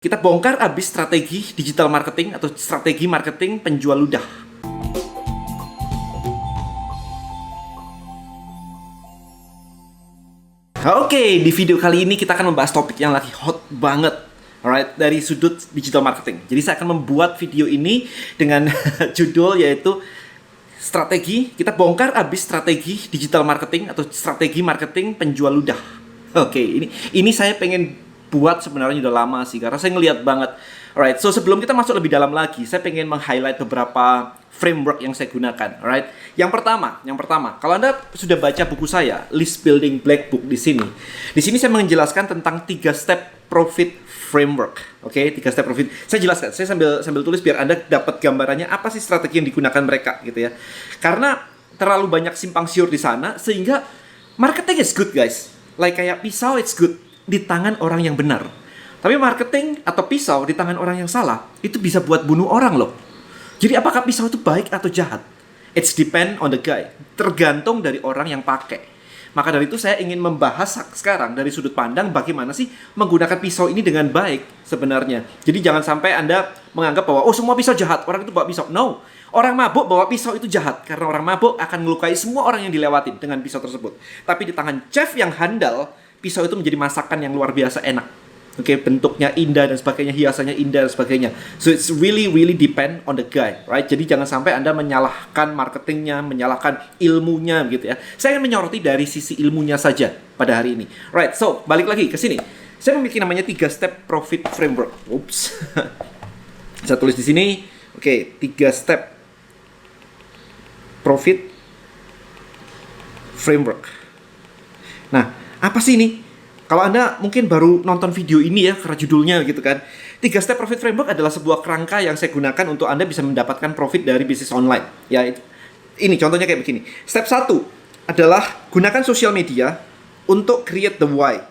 Kita bongkar abis strategi digital marketing atau strategi marketing penjual ludah. Oke, di video kali ini kita akan membahas topik yang lagi hot banget. Alright, dari sudut digital marketing. Jadi saya akan membuat video ini dengan judul yaitu strategi, kita bongkar abis strategi digital marketing atau strategi marketing penjual ludah. Oke, ini saya pengen buat sebenarnya udah lama sih, karena saya ngeliat banget. Alright, so sebelum kita masuk lebih dalam lagi, saya pengen meng-highlight beberapa framework yang saya gunakan. Alright, yang pertama, kalau Anda sudah baca buku saya, List Building Black Book di sini saya menjelaskan tentang 3 step profit framework. Oke, 3 step profit. Saya jelaskan, saya sambil tulis biar Anda dapat gambarannya apa sih strategi yang digunakan mereka gitu ya. Karena terlalu banyak simpang siur di sana sehingga marketing is good, guys. Like kayak pisau, it's good di tangan orang yang benar. Tapi marketing atau pisau di tangan orang yang salah, itu bisa buat bunuh orang loh. Jadi apakah pisau itu baik atau jahat? It's depend on the guy. Tergantung dari orang yang pakai. Maka dari itu saya ingin membahas sekarang dari sudut pandang bagaimana sih menggunakan pisau ini dengan baik sebenarnya. Jadi jangan sampai Anda menganggap bahwa oh semua pisau jahat, orang itu bawa pisau. No. Orang mabuk bawa pisau itu jahat karena orang mabuk akan melukai semua orang yang dilewatin dengan pisau tersebut. Tapi di tangan chef yang handal, pisau itu menjadi masakan yang luar biasa enak. Oke, bentuknya indah dan sebagainya, hiasannya indah dan sebagainya. So it's really depend on the guy, right? Jadi jangan sampai Anda menyalahkan marketingnya, menyalahkan ilmunya gitu ya. Saya ingin menyoroti dari sisi ilmunya saja pada hari ini. Right, so balik lagi ke sini. Saya memiliki namanya 3 step profit framework. Oops. Saya tulis di sini. Oke, 3 step profit framework. Nah, apa sih ini? Kalau Anda mungkin baru nonton video ini ya, karena judulnya gitu kan. 3 step profit framework adalah sebuah kerangka yang saya gunakan untuk Anda bisa mendapatkan profit dari bisnis online. Ya, ini contohnya kayak begini. Step 1 adalah gunakan sosial media untuk create the why.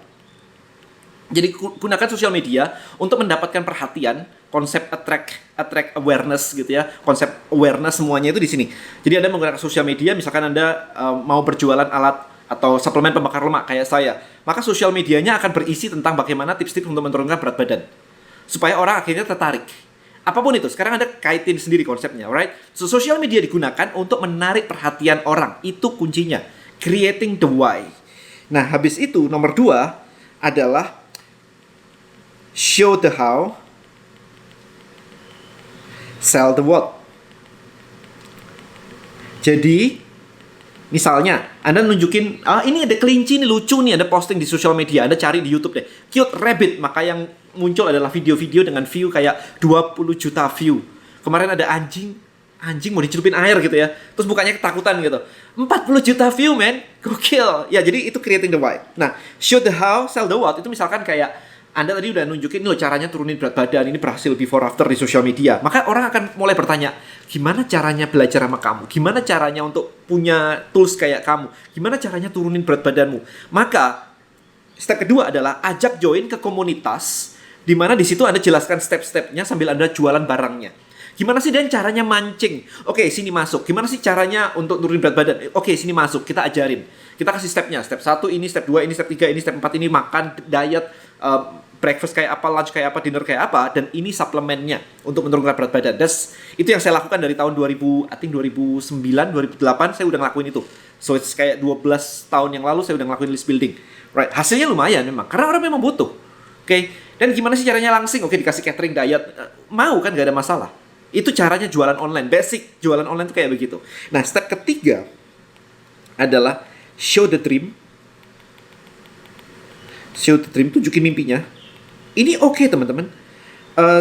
Jadi gunakan sosial media untuk mendapatkan perhatian, konsep attract awareness gitu ya. Konsep awareness semuanya itu di sini. Jadi Anda menggunakan sosial media, misalkan Anda mau berjualan alat atau suplemen pembakar lemak kayak saya, maka sosial medianya akan berisi tentang bagaimana tips-tips untuk menurunkan berat badan supaya orang akhirnya tertarik. Apapun itu, sekarang Anda kaitin sendiri konsepnya, right? So, sosial media digunakan untuk menarik perhatian orang, itu kuncinya, creating the why. Nah, habis itu nomor 2 adalah show the how, sell the what. Jadi misalnya, Anda nunjukin, ini ada kelinci nih, lucu nih, Anda posting di sosial media, Anda cari di YouTube deh, cute rabbit, maka yang muncul adalah video-video dengan view kayak 20 juta view. Kemarin ada anjing mau dicelupin air gitu ya, terus mukanya ketakutan gitu. 40 juta view, man, gokil. Ya, jadi itu creating the why. Nah, show the how, sell the what, itu misalkan kayak Anda tadi udah nunjukin loh caranya turunin berat badan, ini berhasil before after di sosial media. Maka orang akan mulai bertanya, gimana caranya belajar sama kamu? Gimana caranya untuk punya tools kayak kamu? Gimana caranya turunin berat badanmu? Maka step kedua adalah ajak join ke komunitas di mana di situ Anda jelaskan step-stepnya sambil Anda jualan barangnya. Gimana sih dan caranya mancing? Oke, sini masuk. Gimana sih caranya untuk turunin berat badan? Oke, sini masuk. Kita ajarin. Kita kasih stepnya. Step 1 ini, step 2 ini, step 3 ini, step 4 ini, makan, diet, breakfast kayak apa, lunch kayak apa, dinner kayak apa, dan ini suplemennya untuk menurunkan berat badan. Itu yang saya lakukan dari tahun 2009, 2008 saya udah ngelakuin itu. So it's kayak 12 tahun yang lalu saya udah ngelakuin list building. Right, hasilnya lumayan memang, karena orang memang butuh. Oke, dan gimana sih caranya langsing? Oke, dikasih catering diet, mau kan, gak ada masalah. Itu caranya jualan online, basic jualan online itu kayak begitu. Nah, step ketiga adalah show the dream. Show the dream, tunjukin mimpinya. Ini oke, teman-teman.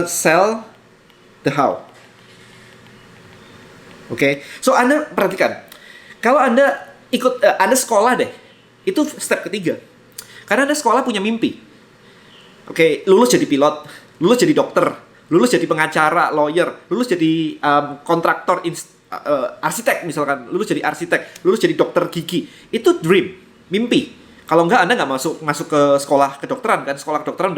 Sell the how. Oke. So Anda perhatikan. Kalau Anda ikut Anda sekolah deh. Itu step ketiga. Karena Anda sekolah punya mimpi. Oke, lulus jadi pilot, lulus jadi dokter, lulus jadi pengacara, lawyer, lulus jadi kontraktor, arsitek misalkan, lulus jadi arsitek, lulus jadi dokter gigi. Itu dream, mimpi. Kalau enggak, Anda nggak masuk ke sekolah kedokteran kan? Sekolah kedokteran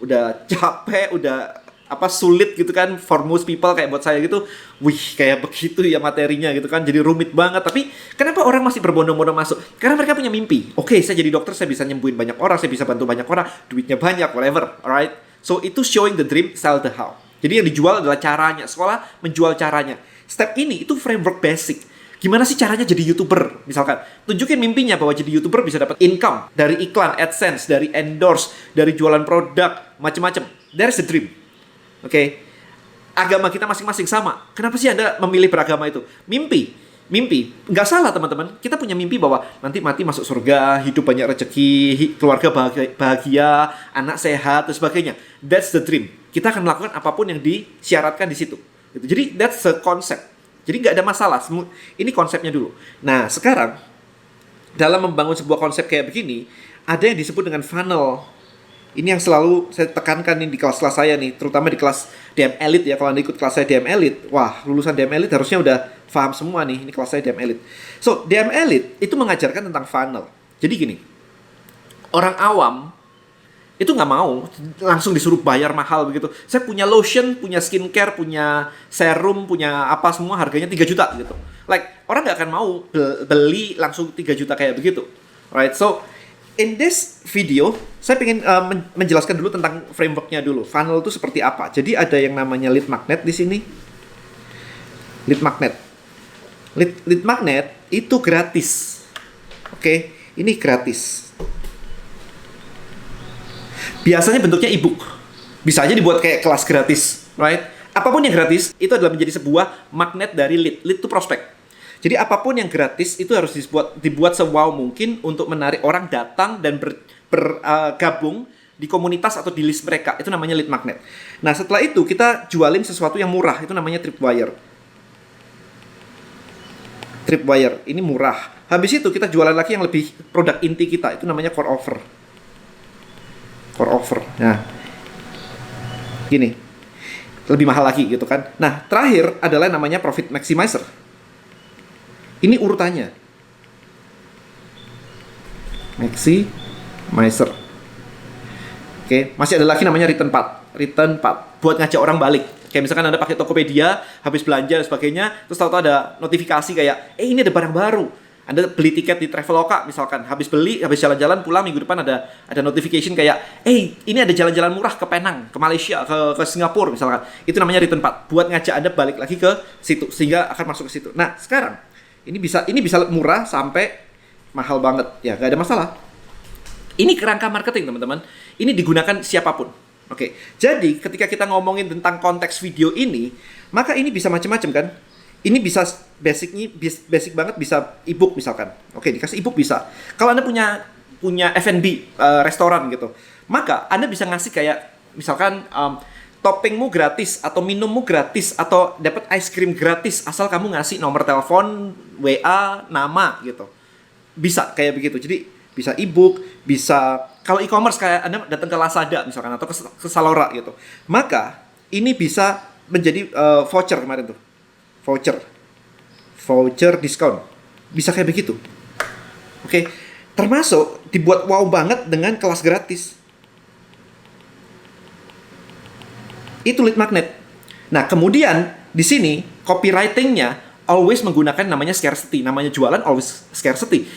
udah capek, udah sulit gitu kan, for most people kayak buat saya gitu. Wih, kayak begitu ya materinya gitu kan, jadi rumit banget. Tapi kenapa orang masih berbondong-bondong masuk? Karena mereka punya mimpi. Oke, saya jadi dokter, saya bisa nyembuhin banyak orang, saya bisa bantu banyak orang, duitnya banyak, whatever, alright? So itu showing the dream, sell the how. Jadi yang dijual adalah caranya. Sekolah menjual caranya. Step ini itu framework basic. Gimana sih caranya jadi YouTuber? Misalkan, tunjukin mimpinya bahwa jadi YouTuber bisa dapat income dari iklan, AdSense, dari endorse, dari jualan produk, macam-macam. There's the dream. Oke. Agama kita masing-masing sama. Kenapa sih Anda memilih beragama itu? Mimpi. Mimpi. Nggak salah, teman-teman. Kita punya mimpi bahwa nanti mati masuk surga, hidup banyak rezeki, keluarga bahagia, anak sehat, dan sebagainya. That's the dream. Kita akan melakukan apapun yang disyaratkan di situ. Jadi, that's the concept. Jadi nggak ada masalah, ini konsepnya dulu. Nah, sekarang, dalam membangun sebuah konsep kayak begini, ada yang disebut dengan funnel. Ini yang selalu saya tekankan nih di kelas-kelas saya nih, terutama di kelas DM Elite ya. Kalau Anda ikut kelas saya DM Elite, wah, lulusan DM Elite harusnya udah paham semua nih, ini kelas saya DM Elite. So, DM Elite itu mengajarkan tentang funnel. Jadi gini, orang awam, itu nggak mau langsung disuruh bayar mahal begitu. Saya punya lotion, punya skincare, punya serum, punya apa semua harganya 3 juta gitu. Like, orang nggak akan mau beli langsung 3 juta kayak begitu. Right? So, in this video, saya ingin menjelaskan dulu tentang frameworknya dulu. Funnel itu seperti apa? Jadi ada yang namanya lead magnet di sini. Lead magnet. Lead magnet itu gratis. Oke, ini gratis. Biasanya bentuknya e-book. Bisa aja dibuat kayak kelas gratis, right? Apapun yang gratis, itu adalah menjadi sebuah magnet dari lead. Lead itu prospek. Jadi apapun yang gratis, itu harus dibuat sewow mungkin untuk menarik orang datang dan bergabung di komunitas atau di list mereka. Itu namanya lead magnet. Nah, setelah itu kita jualin sesuatu yang murah. Itu namanya tripwire. Tripwire, ini murah. Habis itu kita jualan lagi yang lebih produk inti kita. Itu namanya core offer. Core offer. Nah, gini, lebih mahal lagi gitu kan. Nah, terakhir adalah namanya profit maximizer. Ini urutannya. Maximizer. Oke, masih ada lagi namanya return path. Return path buat ngajak orang balik. Kayak misalkan Anda pakai Tokopedia, habis belanja dan sebagainya, terus tahu-tahu ada notifikasi kayak, ini ada barang baru. Anda beli tiket di Traveloka misalkan, habis beli, habis jalan-jalan pulang minggu depan ada notification kayak, ini ada jalan-jalan murah ke Penang, ke Malaysia, ke Singapura misalkan. Itu namanya return path, buat ngajak Anda balik lagi ke situ sehingga akan masuk ke situ. Nah, sekarang ini bisa murah sampai mahal banget. Ya, gak ada masalah. Ini kerangka marketing, teman-teman. Ini digunakan siapapun. Oke. Jadi, ketika kita ngomongin tentang konteks video ini, maka ini bisa macam-macam kan? Ini bisa basic banget, bisa e-book misalkan. Oke, dikasih e-book bisa. Kalau Anda punya F&B restoran gitu, maka Anda bisa ngasih kayak misalkan toppingmu gratis atau minummu gratis atau dapat ice cream gratis asal kamu ngasih nomor telepon, WA, nama gitu. Bisa kayak begitu. Jadi bisa e-book, bisa kalau e-commerce kayak Anda datang ke Lazada misalkan atau ke Zalora gitu. Maka ini bisa menjadi voucher kemarin tuh. Voucher diskon. Bisa kayak begitu. Oke. Termasuk dibuat wow banget dengan kelas gratis. Itu lead magnet. Nah, kemudian di sini copywriting-nya always menggunakan namanya scarcity. Namanya jualan always scarcity.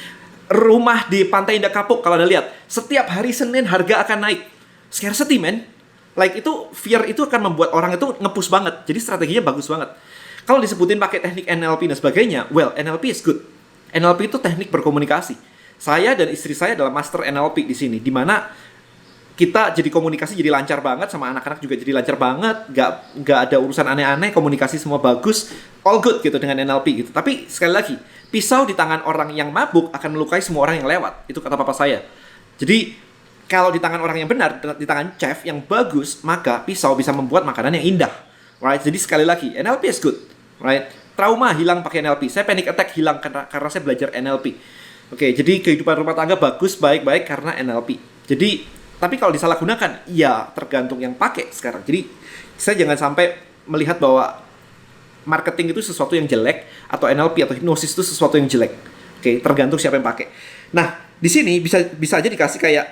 Rumah di Pantai Indah Kapuk kalau Anda lihat, setiap hari Senin harga akan naik. Scarcity, man. Like itu fear itu akan membuat orang itu nge-push banget. Jadi strateginya bagus banget. Kalau disebutin pakai teknik NLP dan sebagainya, well, NLP is good. NLP itu teknik berkomunikasi. Saya dan istri saya adalah master NLP di sini, di mana kita jadi komunikasi jadi lancar banget, sama anak-anak juga jadi lancar banget, nggak ada urusan aneh-aneh, komunikasi semua bagus, all good gitu dengan NLP gitu. Tapi sekali lagi, pisau di tangan orang yang mabuk akan melukai semua orang yang lewat. Itu kata papa saya. Jadi kalau di tangan orang yang benar, di tangan chef yang bagus, maka pisau bisa membuat makanan yang indah. Right? Jadi sekali lagi, NLP is good. Right? Trauma hilang pakai NLP. Saya panic attack hilang karena saya belajar NLP. Oke, jadi kehidupan rumah tangga bagus, baik-baik karena NLP. Jadi, tapi kalau disalahgunakan, ya tergantung yang pakai sekarang. Jadi, saya jangan sampai melihat bahwa marketing itu sesuatu yang jelek, atau NLP atau hipnosis itu sesuatu yang jelek. Oke, tergantung siapa yang pakai. Nah, di sini bisa aja dikasih kayak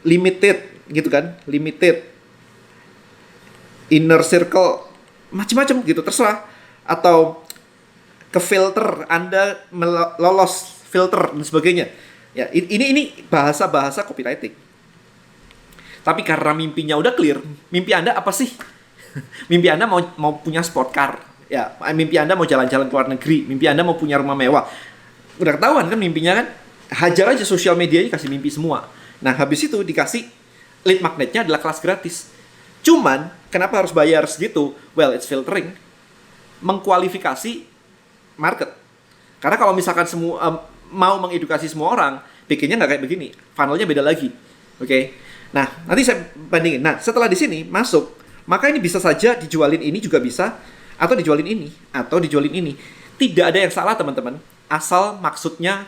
limited gitu kan, limited inner circle, macam-macam gitu, terserah. Atau ke filter, Anda lolos filter dan sebagainya. Ya, ini bahasa-bahasa copywriting. Tapi karena mimpinya udah clear, mimpi Anda apa sih? Mimpi Anda mau punya sport car, ya. Mimpi Anda mau jalan-jalan ke luar negeri, mimpi Anda mau punya rumah mewah. Udah ketahuan kan mimpinya kan? Hajar aja sosial medianya kasih mimpi semua. Nah, habis itu dikasih lead magnetnya adalah kelas gratis. Cuman, kenapa harus bayar segitu? Well, it's filtering. Mengkualifikasi market. Karena kalau misalkan semua mau mengedukasi semua orang, bikinnya nggak kayak begini. Funnelnya beda lagi. Oke. Nah, nanti saya bandingin. Nah, setelah di sini masuk, maka ini bisa saja dijualin ini juga bisa, atau dijualin ini, atau dijualin ini. Tidak ada yang salah, teman-teman. Asal maksudnya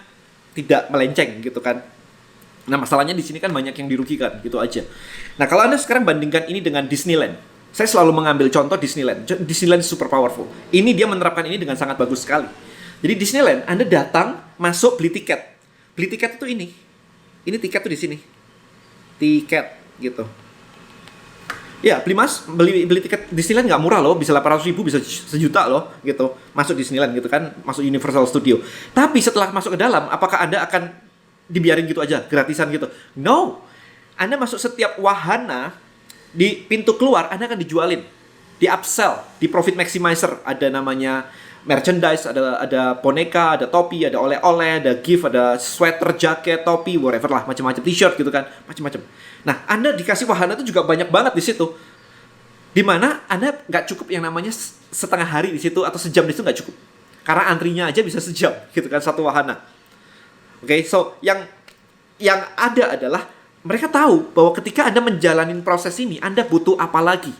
tidak melenceng gitu kan. Nah, masalahnya di sini kan banyak yang dirugikan, gitu aja. Nah, kalau Anda sekarang bandingkan ini dengan Disneyland. Saya selalu mengambil contoh Disneyland. Disneyland super powerful. Ini dia menerapkan ini dengan sangat bagus sekali. Jadi Disneyland, Anda datang, masuk, beli tiket. Beli tiket itu ini. Ini tiket tuh di sini. Tiket gitu. Ya, beli tiket Disneyland nggak murah loh, bisa 800 ribu, bisa sejuta loh, gitu. Masuk Disneyland gitu kan, masuk Universal Studio. Tapi setelah masuk ke dalam, apakah Anda akan dibiarin gitu aja, gratisan gitu? No. Anda masuk setiap wahana, di pintu keluar Anda akan dijualin. Di upsell, di profit maximizer, ada namanya merchandise, ada boneka, ada topi, ada oleh-oleh, ada gift, ada sweater, jaket, topi, whatever lah, macam-macam, t-shirt gitu kan, macam-macam. Nah, Anda dikasih wahana itu juga banyak banget di situ. Dimana Anda nggak cukup yang namanya setengah hari di situ atau sejam di situ nggak cukup. Karena antrinya aja bisa sejam gitu kan, satu wahana. Oke, so yang ada adalah mereka tahu bahwa ketika Anda menjalani proses ini, Anda butuh apa lagi?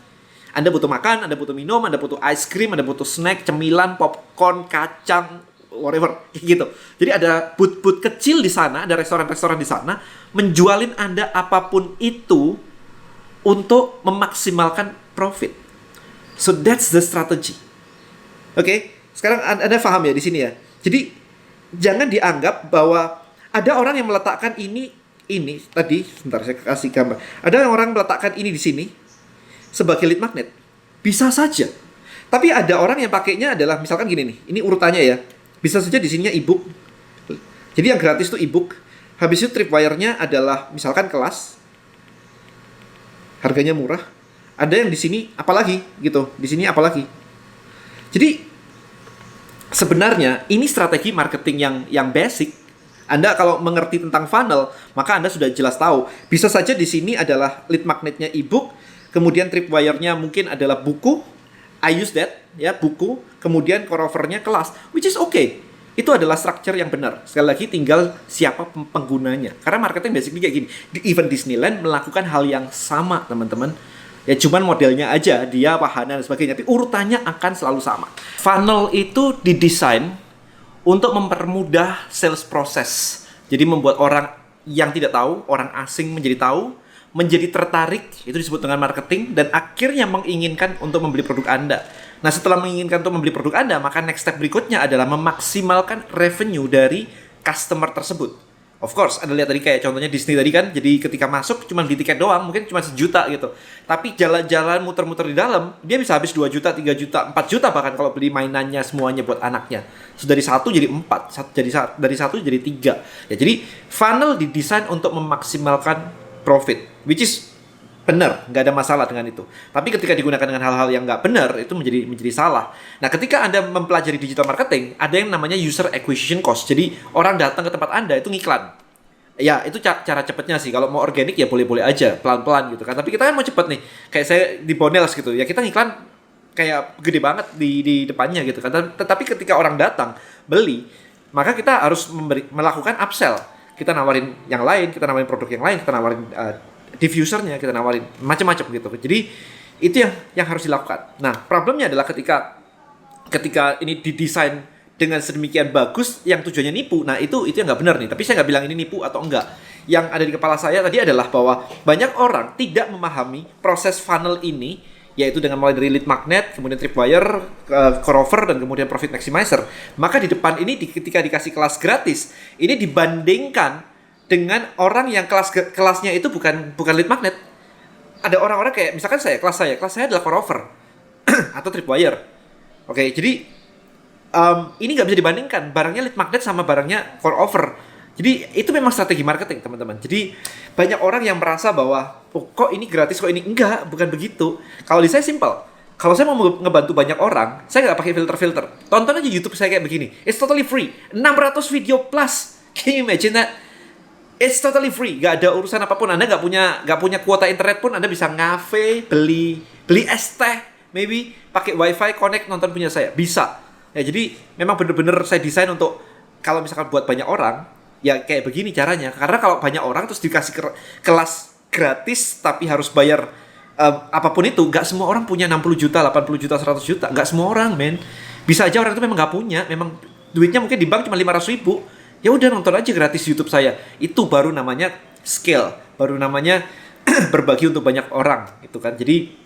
Anda butuh makan, Anda butuh minum, Anda butuh ice cream, Anda butuh snack, cemilan, popcorn, kacang, whatever, gitu. Jadi ada booth-booth kecil di sana, ada restoran-restoran di sana, menjualin Anda apapun itu untuk memaksimalkan profit. So that's the strategy. Oke, sekarang Anda paham ya di sini ya. Jadi jangan dianggap bahwa ada orang yang meletakkan ini tadi, sebentar saya kasih gambar. Ada orang meletakkan ini di sini sebagai lead magnet. Bisa saja. Tapi ada orang yang pakainya adalah misalkan gini nih. Ini urutannya ya. Bisa saja di sininya ebook. Jadi yang gratis itu ebook. Habis itu tripwire-nya adalah misalkan kelas. Harganya murah. Ada yang di sini apalagi gitu. Di sini apalagi. Jadi sebenarnya ini strategi marketing yang basic. Anda kalau mengerti tentang funnel, maka Anda sudah jelas tahu. Bisa saja di sini adalah lead magnetnya ebook. Kemudian tripwire-nya mungkin adalah buku. I use that, ya, buku. Kemudian core offer-nya kelas, which is okay. Itu adalah structure yang benar. Sekali lagi tinggal siapa penggunanya. Karena marketing basically kayak gini. Even Disneyland melakukan hal yang sama, teman-teman. Ya cuman modelnya aja, dia wahana dan sebagainya. Tapi urutannya akan selalu sama. Funnel itu didesain untuk mempermudah sales process. Jadi membuat orang yang tidak tahu, orang asing menjadi tahu, menjadi tertarik, itu disebut dengan marketing, dan akhirnya menginginkan untuk membeli produk Anda. Nah, setelah menginginkan untuk membeli produk Anda, maka next step berikutnya adalah memaksimalkan revenue dari customer tersebut. Of course, Anda lihat tadi kayak contohnya Disney tadi kan, jadi ketika masuk cuma beli tiket doang, mungkin cuma 1 juta gitu. Tapi jalan-jalan muter-muter di dalam, dia bisa habis 2 juta, 3 juta, 4 juta bahkan kalau beli mainannya semuanya buat anaknya. So, dari 1 jadi 4, dari 1 jadi 3. Ya, jadi funnel didesain untuk memaksimalkan profit, which is benar, nggak ada masalah dengan itu. Tapi ketika digunakan dengan hal-hal yang nggak benar, itu menjadi salah. Nah, ketika Anda mempelajari digital marketing, ada yang namanya user acquisition cost. Jadi, orang datang ke tempat Anda itu ngiklan. Ya, itu cara cepatnya sih. Kalau mau organik ya boleh-boleh aja, pelan-pelan gitu kan. Tapi kita kan mau cepet nih. Kayak saya di Bonels gitu. Ya, kita ngiklan kayak gede banget di depannya gitu kan. Tetapi ketika orang datang, beli, maka kita harus melakukan upsell. Kita nawarin yang lain, kita nawarin produk yang lain, kita nawarin diffusernya, kita nawarin macam-macam gitu. Jadi itu yang harus dilakukan. Nah, problemnya adalah ketika ini didesain dengan sedemikian bagus yang tujuannya nipu. Nah, itu yang nggak benar nih. Tapi saya nggak bilang ini nipu atau enggak. Yang ada di kepala saya tadi adalah bahwa banyak orang tidak memahami proses funnel ini, yaitu dengan mulai dari lead magnet, kemudian tripwire, core offer, dan kemudian profit maximizer. Maka di depan ini ketika dikasih kelas gratis, ini dibandingkan dengan orang yang kelasnya itu bukan lead magnet. Ada orang-orang kayak misalkan kelas saya adalah core offer atau tripwire. Oke, jadi ini nggak bisa dibandingkan barangnya lead magnet sama barangnya core offer. Jadi itu memang strategi marketing, teman-teman. Jadi banyak orang yang merasa bahwa oh, kok ini gratis, kok ini enggak, bukan begitu. Kalau di saya simple. Kalau saya mau ngebantu banyak orang, saya nggak pakai filter-filter. Tonton aja YouTube saya kayak begini. It's totally free. 600 video plus. Can you imagine that? It's totally free. Gak ada urusan apapun. Anda nggak punya kuota internet pun, Anda bisa ngafe, beli es teh, maybe pakai wifi connect nonton punya saya. Bisa. Ya, jadi memang bener-bener saya desain untuk kalau misalkan buat banyak orang, ya kayak begini caranya. Karena kalau banyak orang terus dikasih kelas gratis tapi harus bayar apapun itu, nggak semua orang punya 60 juta, 80 juta, 100 juta. Nggak semua orang, men. Bisa aja orang itu memang nggak punya, memang duitnya mungkin di bank cuma 500 ribu. Ya udah nonton aja gratis YouTube saya. Itu baru namanya scale, baru namanya berbagi untuk banyak orang, gitu kan. Jadi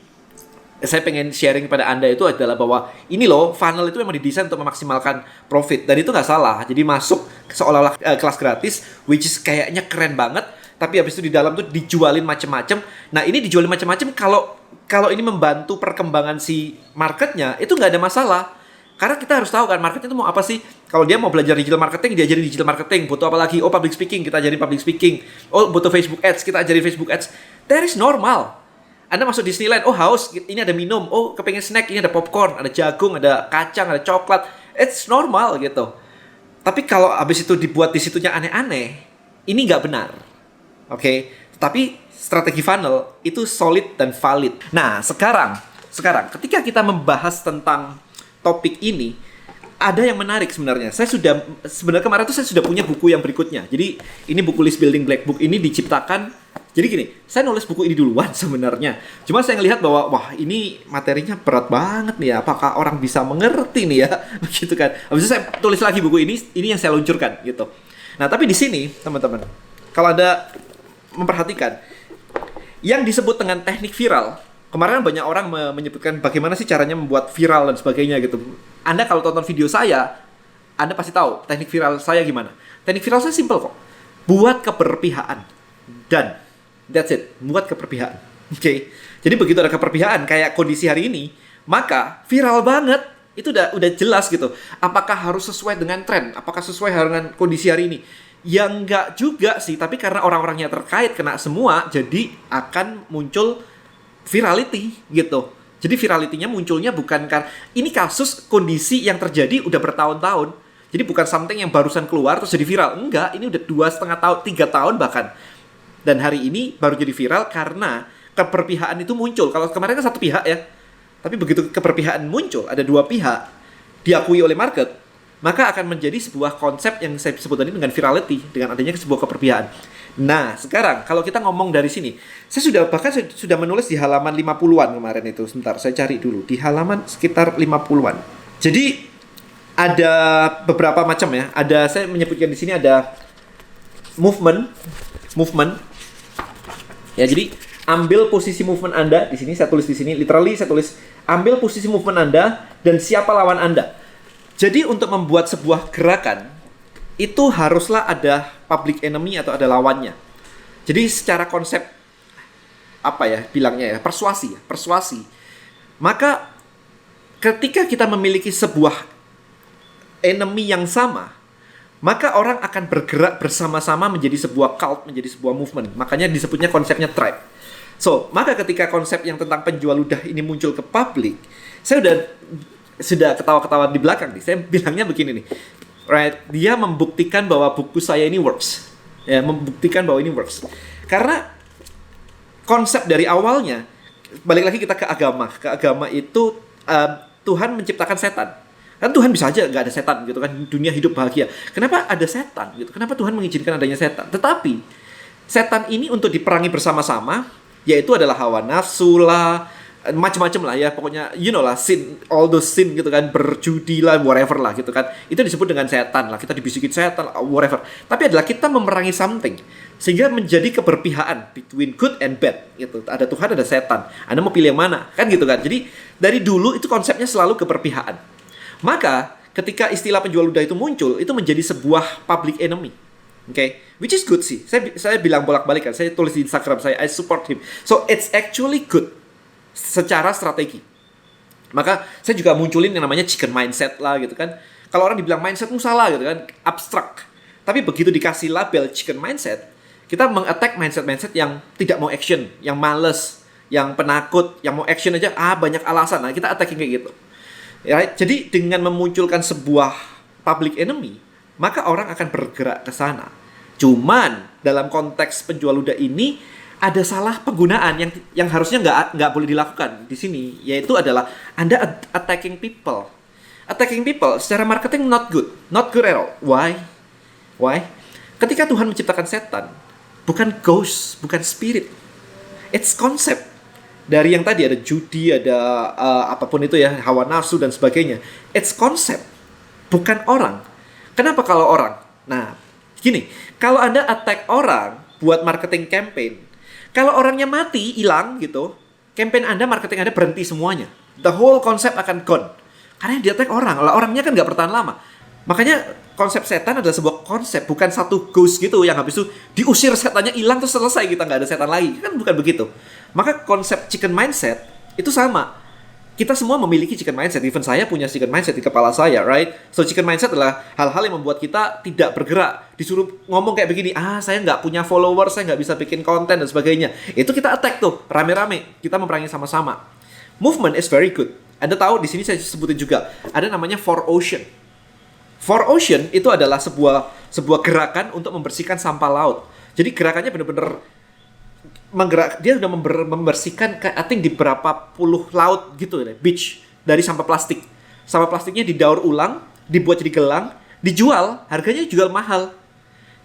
saya pengen sharing kepada Anda itu adalah bahwa ini loh, funnel itu memang didesain untuk memaksimalkan profit. Dan itu nggak salah. Jadi masuk seolah-olah kelas gratis, which is kayaknya keren banget. Tapi habis itu di dalam tuh dijualin macem-macem. Nah ini dijualin macem-macem, kalau ini membantu perkembangan si marketnya, itu nggak ada masalah. Karena kita harus tahu kan, marketnya itu mau apa sih. Kalau dia mau belajar digital marketing, dia ajarin digital marketing. Butuh apa lagi? Oh, public speaking, kita ajarin public speaking. Oh, butuh Facebook ads, kita ajarin Facebook ads. That is normal. Anda masuk Disneyland, oh haus, ini ada minum, oh kepengen snack, ini ada popcorn, ada jagung, ada kacang, ada coklat. It's normal gitu. Tapi kalau habis itu dibuat di situnya aneh-aneh, ini nggak benar. Oke? Tapi strategi funnel itu solid dan valid. Nah, sekarang ketika kita membahas tentang topik ini, ada yang menarik sebenarnya. Sebenarnya kemarin tuh saya sudah punya buku yang berikutnya. Jadi ini buku List Building Black Book ini diciptakan. Jadi gini, saya nulis buku ini duluan sebenarnya. Cuma saya ngelihat bahwa wah ini materinya berat banget nih ya. Apakah orang bisa mengerti nih ya? Begitu kan. Habis itu saya tulis lagi buku ini yang saya luncurkan gitu. Nah, tapi di sini teman-teman, kalau Anda memperhatikan yang disebut dengan teknik viral, kemarin banyak orang menyebutkan bagaimana sih caranya membuat viral dan sebagainya gitu. Anda kalau tonton video saya, Anda pasti tahu teknik viral saya gimana. Teknik viral saya simple kok. Buat keberpihakan. Dan that's it. Buat keberpihakan. Oke. Jadi begitu ada keberpihakan kayak kondisi hari ini, maka viral banget. Itu udah jelas gitu. Apakah harus sesuai dengan tren? Apakah sesuai dengan kondisi hari ini? Ya enggak juga sih, tapi karena orang-orangnya terkait kena semua, jadi akan muncul virality gitu. Jadi virality-nya munculnya bukan karena ini kasus kondisi yang terjadi udah bertahun-tahun. Jadi bukan something yang barusan keluar terus jadi viral. Enggak, ini udah 2,5 tahun, 3 tahun bahkan. Dan hari ini baru jadi viral karena keberpihakan itu muncul. Kalau kemarin kan satu pihak ya. Tapi begitu keberpihakan muncul, ada dua pihak diakui oleh market, maka akan menjadi sebuah konsep yang saya sebut tadi dengan virality, dengan adanya sebuah keberpihakan. Nah, sekarang kalau kita ngomong dari sini, saya sudah menulis di halaman 50-an kemarin itu. Sebentar, saya cari dulu. Di halaman sekitar 50-an. Jadi ada beberapa macam ya. Saya menyebutkan di sini ada movement. Ya, jadi ambil posisi movement Anda di sini, saya tulis di sini, literally saya tulis ambil posisi movement Anda dan siapa lawan Anda. Jadi untuk membuat sebuah gerakan itu haruslah ada public enemy atau ada lawannya. Jadi secara konsep apa ya bilangnya ya, persuasi. Maka ketika kita memiliki sebuah enemy yang sama, maka orang akan bergerak bersama-sama menjadi sebuah cult, menjadi sebuah movement. Makanya disebutnya konsepnya tribe. So, maka ketika konsep yang tentang penjual ludah ini muncul ke publik, saya sudah ketawa-ketawa di belakang nih. Saya bilangnya begini nih. Right, dia membuktikan bahwa buku saya ini works. Ya, membuktikan bahwa ini works. Karena konsep dari awalnya, balik lagi kita ke agama. Ke agama itu Tuhan menciptakan setan. Kan Tuhan bisa aja nggak ada setan gitu kan, dunia hidup bahagia. Kenapa ada setan gitu? Kenapa Tuhan mengizinkan adanya setan? Tetapi setan ini untuk diperangi bersama-sama, yaitu adalah hawa nafsu lah, macam-macam lah ya, pokoknya you know lah, sin, all those sin gitu kan, berjudi lah, whatever lah gitu kan. Itu disebut dengan setan lah, kita dibisikin setan, whatever. Tapi adalah kita memerangi something sehingga menjadi keberpihakan between good and bad gitu. Ada Tuhan, ada setan. Anda mau pilih yang mana? Kan gitu kan. Jadi dari dulu itu konsepnya selalu keberpihakan. Maka ketika istilah penjual ludah itu muncul, itu menjadi sebuah public enemy. Okay? Which is good sih. Saya bilang bolak-balik kan. Saya tulis di Instagram saya, I support him. So it's actually good secara strategi. Maka saya juga munculin yang namanya chicken mindset lah gitu kan. Kalau orang dibilang mindsetmu salah gitu kan, abstrak. Tapi begitu dikasih label chicken mindset, kita meng-attack mindset-mindset yang tidak mau action, yang males, yang penakut, yang mau action aja, banyak alasan. Nah, kita attacking kayak gitu. Right? Jadi dengan memunculkan sebuah public enemy, maka orang akan bergerak ke sana. Cuman dalam konteks penjual ludah ini ada salah penggunaan yang harusnya nggak boleh dilakukan di sini, yaitu adalah Anda attacking people. Attacking people secara marketing not good at all. Why? Ketika Tuhan menciptakan setan, bukan ghost, bukan spirit, it's concept. Dari yang tadi ada judi, ada apapun itu ya, hawa nafsu dan sebagainya. It's concept, bukan orang. Kenapa kalau orang? Nah, gini, kalau Anda attack orang buat marketing campaign, kalau orangnya mati, hilang gitu, campaign Anda, marketing Anda berhenti semuanya. The whole concept akan gone. Karena dia attack orang, orangnya kan nggak bertahan lama. Makanya konsep setan adalah sebuah konsep, bukan satu ghost gitu yang habis itu diusir setannya hilang terus selesai, kita nggak ada setan lagi. Kan bukan begitu. Maka konsep chicken mindset itu sama. Kita semua memiliki chicken mindset. Even saya punya chicken mindset di kepala saya, right? So chicken mindset adalah hal-hal yang membuat kita tidak bergerak. Disuruh ngomong kayak begini, saya nggak punya followers, saya nggak bisa bikin konten dan sebagainya. Itu kita attack tuh, rame-rame. Kita memerangi sama-sama. Movement is very good. Anda tahu di sini saya sebutin juga ada namanya 4Ocean. 4Ocean itu adalah sebuah gerakan untuk membersihkan sampah laut. Jadi gerakannya benar-benar dia sudah membersihkan I think di berapa puluh laut gitu ya, beach dari sampah plastik. Sampah plastiknya didaur ulang, dibuat jadi gelang, dijual, harganya jual mahal.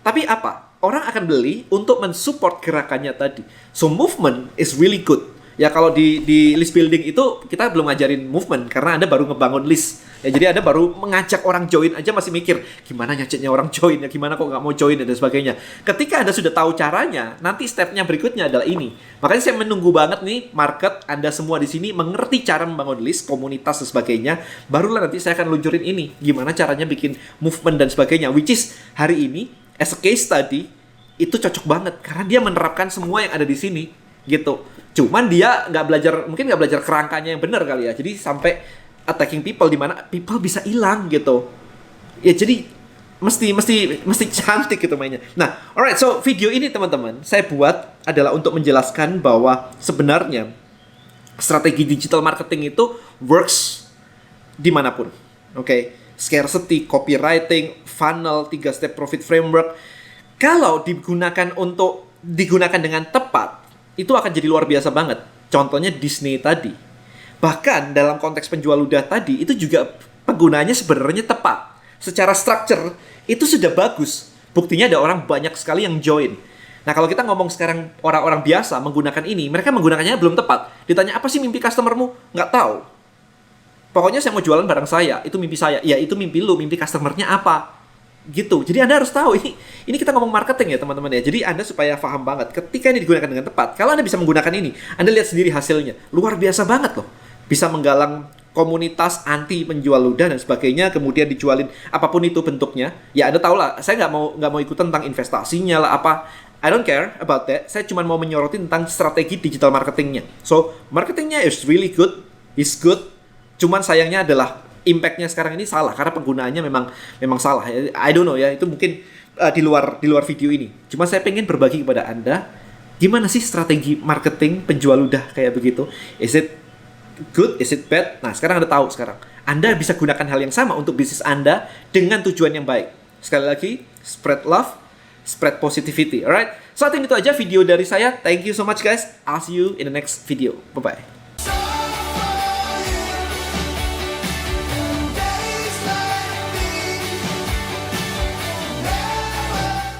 Tapi apa? Orang akan beli untuk mensupport gerakannya tadi. So movement is really good. Ya kalau di list building itu kita belum ngajarin movement karena Anda baru ngebangun list. Ya jadi Anda baru mengajak orang join aja masih mikir gimana nyacetnya orang join ya, gimana kok nggak mau join dan sebagainya. Ketika Anda sudah tahu caranya, nanti stepnya berikutnya adalah ini. Makanya saya menunggu banget nih market Anda semua di sini mengerti cara membangun list, komunitas dan sebagainya. Barulah nanti saya akan luncurin ini, gimana caranya bikin movement dan sebagainya. Which is hari ini as a case study itu cocok banget karena dia menerapkan semua yang ada di sini gitu. Cuman dia mungkin nggak belajar kerangkanya yang benar kali ya. Jadi sampai attacking people di mana people bisa hilang gitu. Ya jadi mesti cantik gitu mainnya. Nah, alright, so video ini teman-teman saya buat adalah untuk menjelaskan bahwa sebenarnya strategi digital marketing itu works dimanapun. Oke, scarcity, copywriting, funnel, 3-step profit framework. Kalau digunakan dengan tepat, itu akan jadi luar biasa banget. Contohnya Disney tadi. Bahkan dalam konteks penjual ludah tadi, itu juga penggunaannya sebenarnya tepat. Secara structure, itu sudah bagus. Buktinya ada orang banyak sekali yang join. Nah kalau kita ngomong sekarang orang-orang biasa menggunakan ini, mereka menggunakannya belum tepat. Ditanya, apa sih mimpi customermu? Nggak tahu. Pokoknya saya mau jualan barang saya, itu mimpi saya. Ya itu mimpi lu, mimpi customernya apa? Gitu. Jadi Anda harus tahu ini kita ngomong marketing ya teman-teman ya. Jadi Anda supaya paham banget ketika ini digunakan dengan tepat. Kalau Anda bisa menggunakan ini, Anda lihat sendiri hasilnya. Luar biasa banget loh. Bisa menggalang komunitas anti penjual ludah dan sebagainya, kemudian dijualin apapun itu bentuknya. Ya Anda tahu lah, saya nggak mau ikut tentang investasinya lah apa. I don't care about that. Saya cuma mau menyoroti tentang strategi digital marketingnya. So, marketingnya is really good, is good. Cuman sayangnya adalah impact-nya sekarang ini salah karena penggunaannya memang salah. I don't know ya, itu mungkin di luar video ini. Cuma saya pengen berbagi kepada Anda gimana sih strategi marketing penjual ludah kayak begitu. Is it good? Is it bad? Nah, sekarang Anda tahu sekarang. Anda bisa gunakan hal yang sama untuk bisnis Anda dengan tujuan yang baik. Sekali lagi, spread love, spread positivity. Alright? So, itu aja video dari saya. Thank you so much guys. I'll see you in the next video. Bye-bye.